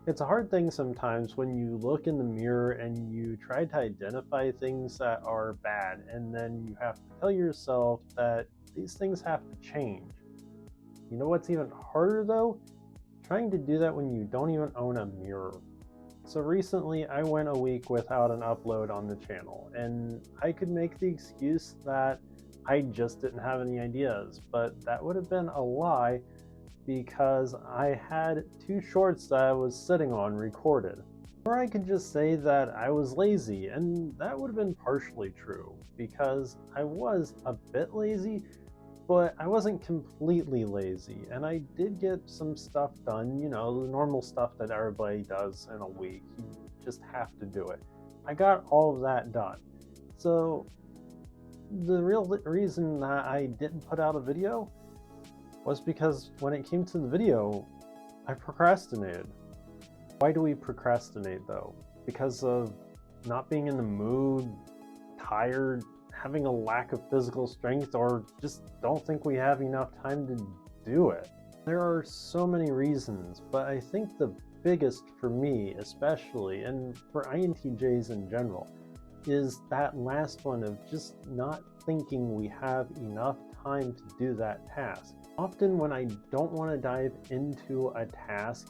It's a hard thing sometimes when you look in the mirror and you try to identify things that are bad, and then you have to tell yourself that these things have to change. You know what's even harder though? Trying to do that when you don't even own a mirror. So recently I went a week without an upload on the channel, and I could make the excuse that I just didn't have any ideas, but that would have been a lie because I had two shorts that I was sitting on recorded. Or I could just say that I was lazy, and that would have been partially true, because I was a bit lazy, but I wasn't completely lazy, and I did get some stuff done, the normal stuff that everybody does in a week. You just have to do it. I got all of that done. So the real reason that I didn't put out a video was because when it came to the video, I procrastinated. Why do we procrastinate though? Because of not being in the mood, tired, having a lack of physical strength, or just don't think we have enough time to do it. There are so many reasons, but I think the biggest for me especially, and for INTJs in general, is that last one of just not thinking we have enough time to do that task. Often when I don't want to dive into a task,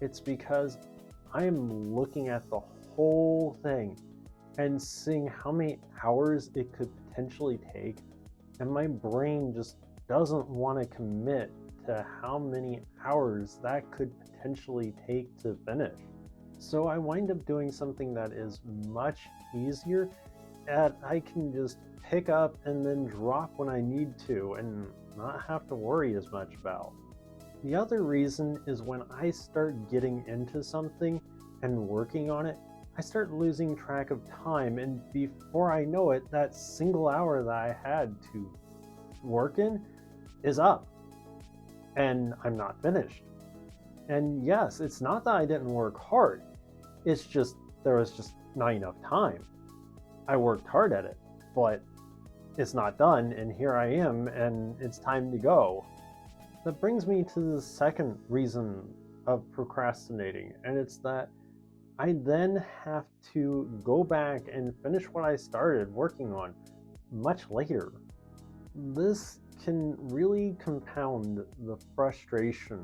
it's because I am looking at the whole thing and seeing how many hours it could potentially take, and my brain just doesn't want to commit to how many hours that could potentially take to finish. So I wind up doing something that is much easier, that I can just pick up and then drop when I need to and not have to worry as much about. The other reason is when I start getting into something and working on it, I start losing track of time, and before I know it, that single hour that I had to work in is up, and I'm not finished. And yes, it's not that I didn't work hard, it's just there was just not enough time. I worked hard at it, but it's not done, and here I am, and it's time to go. That brings me to the second reason of procrastinating, and it's that I then have to go back and finish what I started working on much later. This can really compound the frustration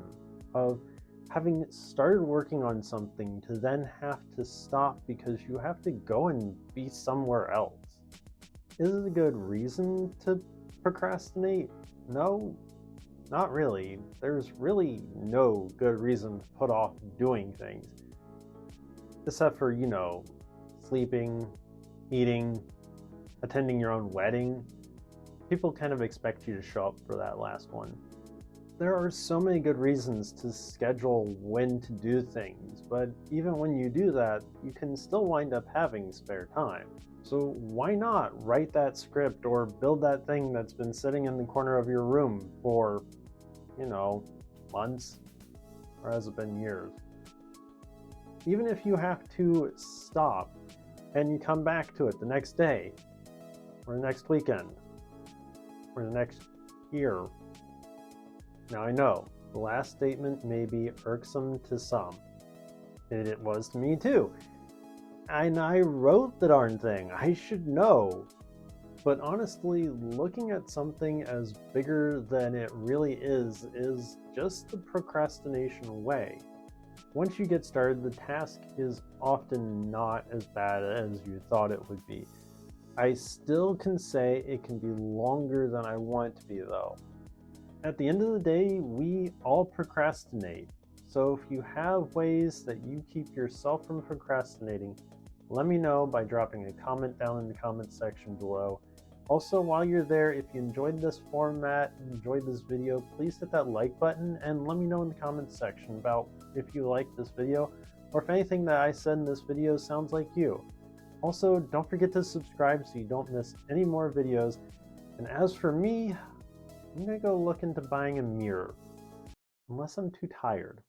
of having started working on something to then have to stop because you have to go and be somewhere else. Is it a good reason to procrastinate? No, not really. There's really no good reason to put off doing things. Except for, sleeping, eating, attending your own wedding. People kind of expect you to show up for that last one. There are so many good reasons to schedule when to do things, but even when you do that, you can still wind up having spare time. So why not write that script or build that thing that's been sitting in the corner of your room for, months, or has it been years? Even if you have to stop and come back to it the next day, or the next weekend, or the next year. Now I know, the last statement may be irksome to some. And it was to me too. And I wrote the darn thing, I should know. But honestly, looking at something as bigger than it really is just the procrastination way. Once you get started, the task is often not as bad as you thought it would be. I still can say it can be longer than I want it to be though. At the end of the day, we all procrastinate. So if you have ways that you keep yourself from procrastinating, let me know by dropping a comment down in the comment section below. Also, while you're there, if you enjoyed this format and enjoyed this video, please hit that like button and let me know in the comments section about if you liked this video or if anything that I said in this video sounds like you. Also, don't forget to subscribe so you don't miss any more videos. And as for me, I'm gonna go look into buying a mirror, unless I'm too tired.